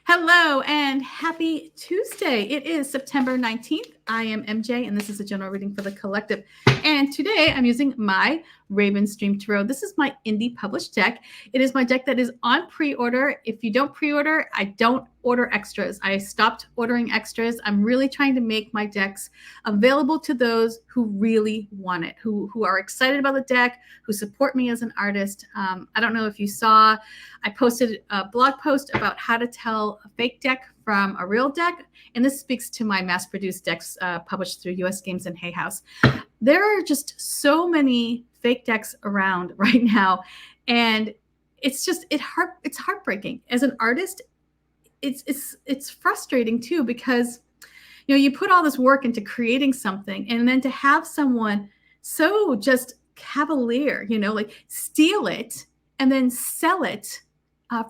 Hello and happy Tuesday. It is September 19th. I am MJ and this is a general reading for the collective. And today I'm using my Raven Stream Tarot. This is my indie published deck. It is my deck that is on pre-order. If you don't pre-order, I don't order extras. I stopped ordering extras. I'm really trying to make my decks available to those who really want it, who are excited about the deck, who support me as an artist. I don't know if you saw, I posted a blog post about how to tell a fake deck from a real deck, and this speaks to my mass-produced decks published through US Games and Hay House. There are just so many fake decks around right now, and it's heartbreaking. As an artist, it's frustrating too, because you put all this work into creating something, and then to have someone so just cavalier, like steal it and then sell it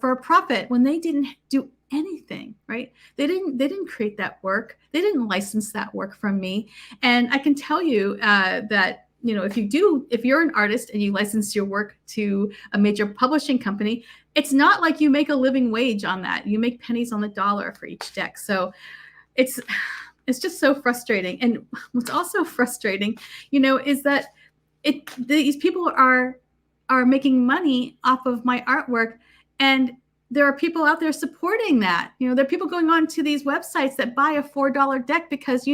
for a profit when they didn't do anything, right? They didn't create that work. They didn't license that work from me. And I can tell you that, if you're an artist and you license your work to a major publishing company, it's not like you make a living wage on that. You make pennies on the dollar for each deck. So it's just so frustrating. And what's also frustrating, is that these people are making money off of my artwork, and there are people out there supporting that. There are people going on to these websites that buy a $4 deck because,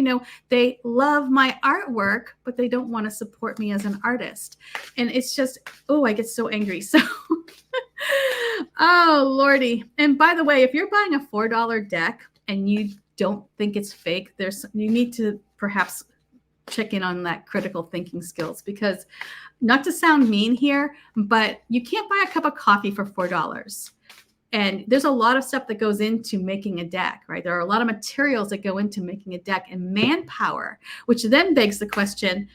they love my artwork, but they don't want to support me as an artist. And it's just, I get so angry. So, oh, Lordy. And by the way, if you're buying a $4 deck and you don't think it's fake, you need to perhaps check in on that critical thinking skills, because not to sound mean here, but you can't buy a cup of coffee for $4. And there's a lot of stuff that goes into making a deck, right? There are a lot of materials that go into making a deck and manpower, which then begs the question,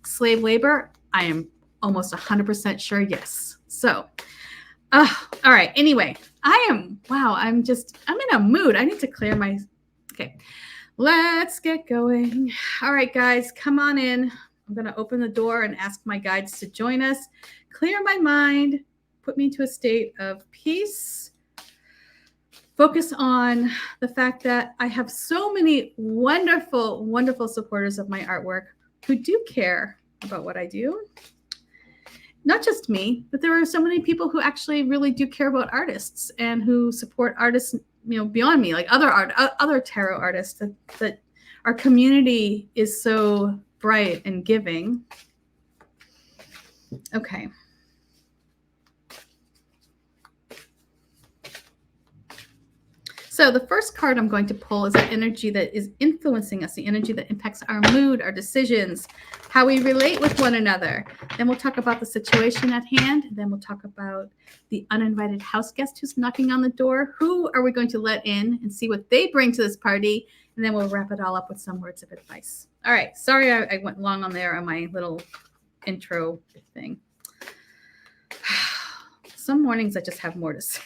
slave labor? I am almost 100% sure yes. So, all right. Anyway, I'm in a mood. I need to clear my, okay. Let's get going. All right, guys, come on in. I'm going to open the door and ask my guides to join us. Clear my mind. Put me into a state of peace. Focus on the fact that I have so many wonderful, wonderful supporters of my artwork who do care about what I do. Not just me, but there are so many people who actually really do care about artists and who support artists, beyond me, like other tarot artists, that our community is so bright and giving. Okay. So the first card I'm going to pull is the energy that is influencing us, the energy that impacts our mood, our decisions, how we relate with one another. Then we'll talk about the situation at hand. Then we'll talk about the uninvited house guest who's knocking on the door. Who are we going to let in and see what they bring to this party? And then we'll wrap it all up with some words of advice. All right. Sorry I went long on there on my little intro thing. Some mornings I just have more to say.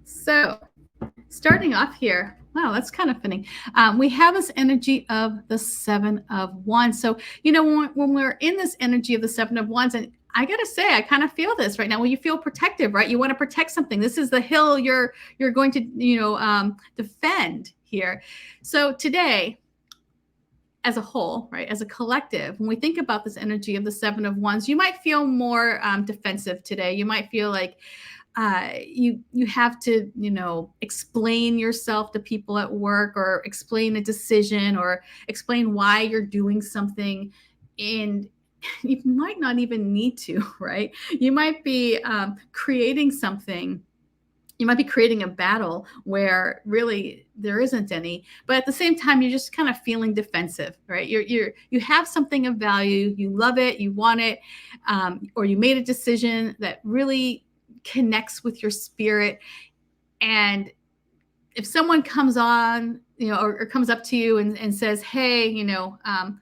So starting off here, wow, that's kind of funny. We have this energy of the Seven of Wands. So, when we're in this energy of the Seven of Wands, and I got to say, I kind of feel this right now. When you feel protective, right? You want to protect something. This is the hill you're going to, defend here. So today, as a whole, right, as a collective, when we think about this energy of the Seven of Wands, you might feel more defensive today. You might feel like you have to, explain yourself to people at work, or explain a decision, or explain why you're doing something. And you might not even need to, right? You might be creating something. You might be creating a battle where really there isn't any, but at the same time, you're just kind of feeling defensive, right? You have something of value, you love it, you want it, or you made a decision that really connects with your spirit. And if someone comes on, or comes up to you and says, hey, I'm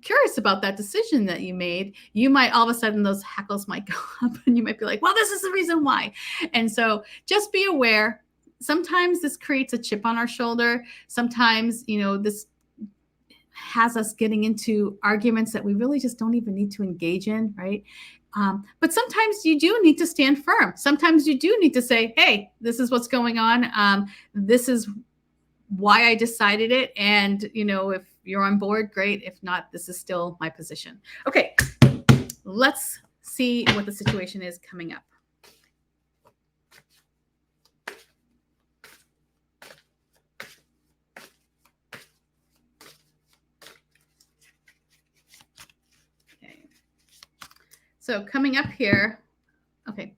curious about that decision that you made, you might all of a sudden, those hackles might go up, and you might be like, well, this is the reason why. And so just be aware. Sometimes this creates a chip on our shoulder. Sometimes, this has us getting into arguments that we really just don't even need to engage in, right? But sometimes you do need to stand firm. Sometimes you do need to say, hey, this is what's going on. This is why I decided it. And, if you're on board, great. If not, this is still my position. Okay, let's see what the situation is coming up. So coming up here, okay,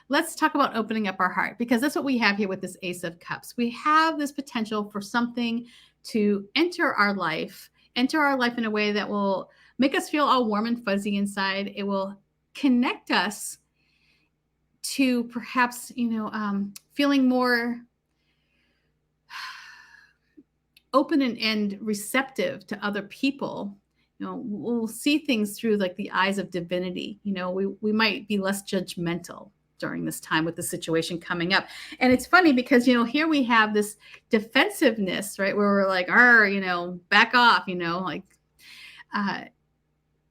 let's talk about opening up our heart, because that's what we have here with this Ace of Cups. We have this potential for something to enter our life in a way that will make us feel all warm and fuzzy inside. It will connect us to perhaps, feeling more open and receptive to other people. We'll see things through like the eyes of divinity. We might be less judgmental during this time with the situation coming up. And it's funny because, here we have this defensiveness, right? Where we're like, back off,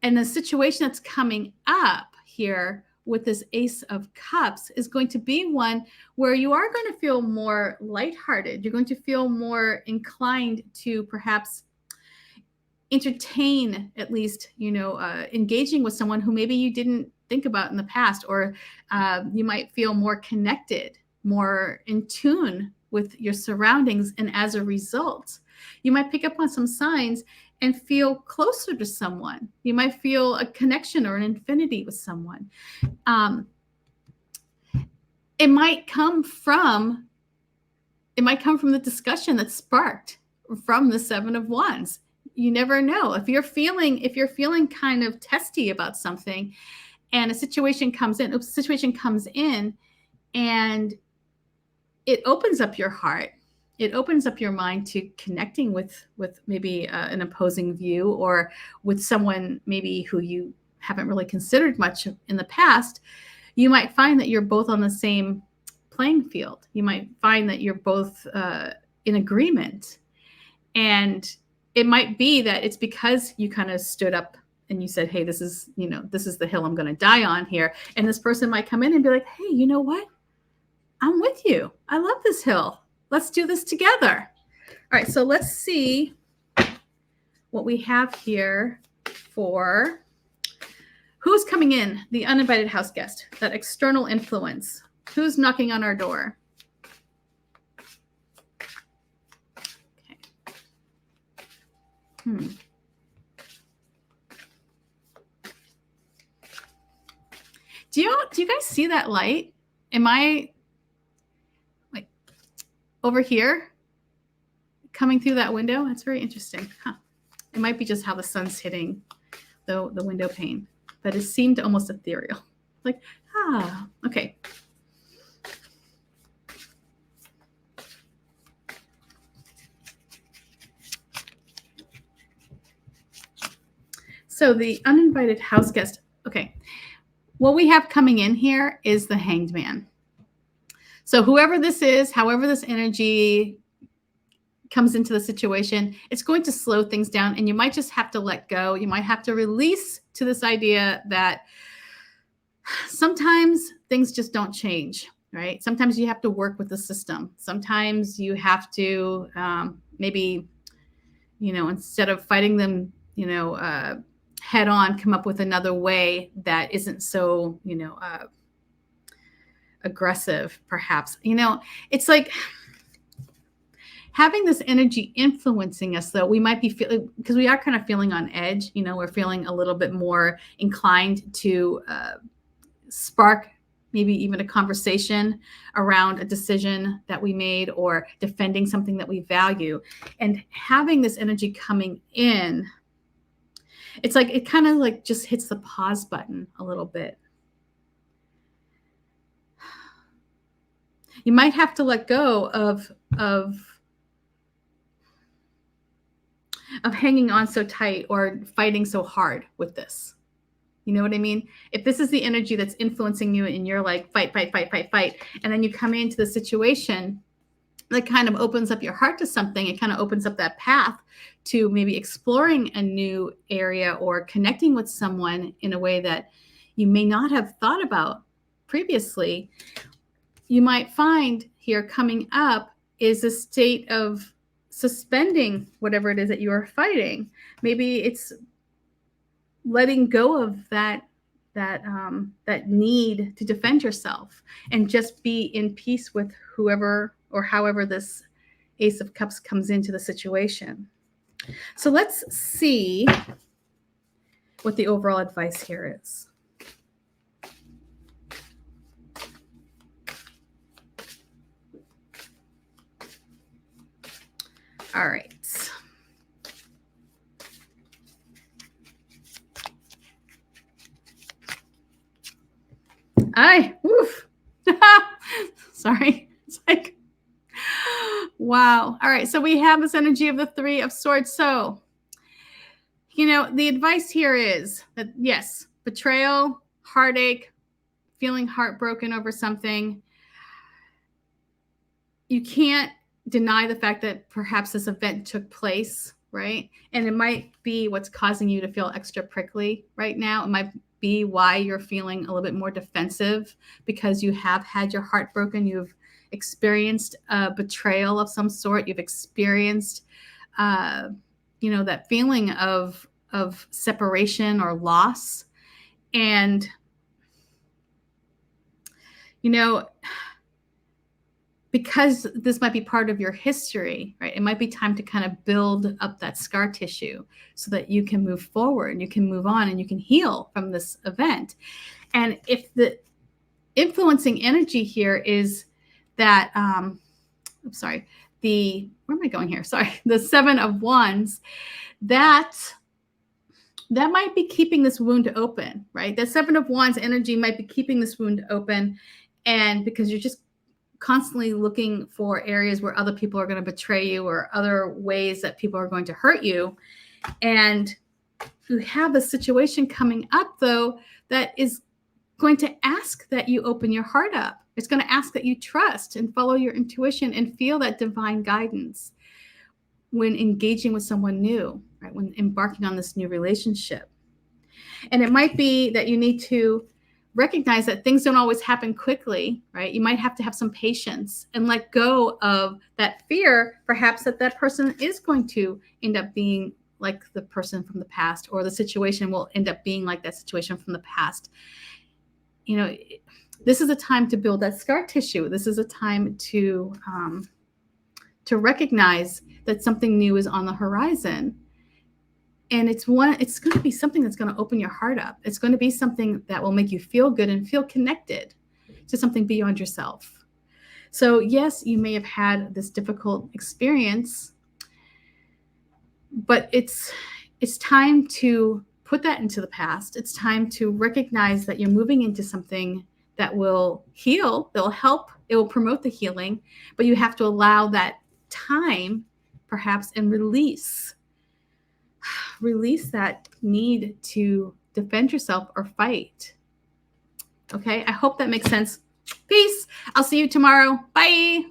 and the situation that's coming up here with this Ace of Cups is going to be one where you are going to feel more lighthearted. You're going to feel more inclined to perhaps entertain, at least, engaging with someone who maybe you didn't think about in the past, or you might feel more connected, more in tune with your surroundings. And as a result, you might pick up on some signs and feel closer to someone. You might feel a connection or an infinity with someone. It might come from the discussion that's sparked from the Seven of Wands. You never know. If you're feeling kind of testy about something, and a situation comes in and it opens up your heart, it opens up your mind to connecting with maybe an opposing view, or with someone maybe who you haven't really considered much in the past, you might find that you're both on the same playing field. You might find that you're both in agreement. And it might be that it's because you kind of stood up and you said, hey, this is the hill I'm going to die on here. And this person might come in and be like, hey, you know what? I'm with you. I love this hill. Let's do this together. All right, so let's see what we have here for who's coming in, the uninvited house guest, that external influence. Who's knocking on our door? Okay. Do you guys see that light? Am I like over here coming through that window? That's very interesting. Huh. It might be just how the sun's hitting the window pane, but it seemed almost ethereal. Like, okay. So the uninvited house guest. Okay. What we have coming in here is the Hanged Man. So whoever this is, however this energy comes into the situation, it's going to slow things down, and you might just have to let go. You might have to release to this idea that sometimes things just don't change, right? Sometimes you have to work with the system. Sometimes you have to maybe, instead of fighting them, head on, come up with another way that isn't so, aggressive, perhaps. It's like having this energy influencing us, though. We might be feeling, because we are kind of feeling on edge, we're feeling a little bit more inclined to spark maybe even a conversation around a decision that we made, or defending something that we value. And having this energy coming in, it's like it kind of like just hits the pause button a little bit. You might have to let go of hanging on so tight or fighting so hard with this. You know what I mean? If this is the energy that's influencing you and you're like, fight, and then you come into the situation that kind of opens up your heart to something. It kind of opens up that path to maybe exploring a new area or connecting with someone in a way that you may not have thought about previously. You might find here coming up is a state of suspending whatever it is that you are fighting. Maybe it's letting go of that need to defend yourself and just be in peace with whoever or however this Ace of Cups comes into the situation. So let's see what the overall advice here is. All right. Woof. Sorry. It's like, wow. All right. So we have this energy of the Three of Swords. So, the advice here is that, yes, betrayal, heartache, feeling heartbroken over something. You can't deny the fact that perhaps this event took place, right? And it might be what's causing you to feel extra prickly right now. It might be why you're feeling a little bit more defensive, because you have had your heart broken. You've experienced a betrayal of some sort. You've experienced, that feeling of separation or loss. And, because this might be part of your history, right? It might be time to kind of build up that scar tissue so that you can move forward and you can move on and you can heal from this event. And if the influencing energy here is that, where am I going here? Sorry, the Seven of Wands, that might be keeping this wound open, right? The Seven of Wands energy might be keeping this wound open, and because you're just constantly looking for areas where other people are going to betray you or other ways that people are going to hurt you. And you have a situation coming up, though, that is going to ask that you open your heart up. It's going to ask that you trust and follow your intuition and feel that divine guidance when engaging with someone new, right? When embarking on this new relationship. And it might be that you need to recognize that things don't always happen quickly, right? You might have to have some patience and let go of that fear, perhaps that person is going to end up being like the person from the past, or the situation will end up being like that situation from the past. This is a time to build that scar tissue. This is a time to recognize that something new is on the horizon. And it's going to be something that's going to open your heart up. It's going to be something that will make you feel good and feel connected to something beyond yourself. So yes, you may have had this difficult experience, but it's time to put that into the past. It's time to recognize that you're moving into something that will heal, that will help, it will promote the healing, but you have to allow that time, perhaps, and release that need to defend yourself or fight. Okay, I hope that makes sense. Peace. I'll see you tomorrow. Bye.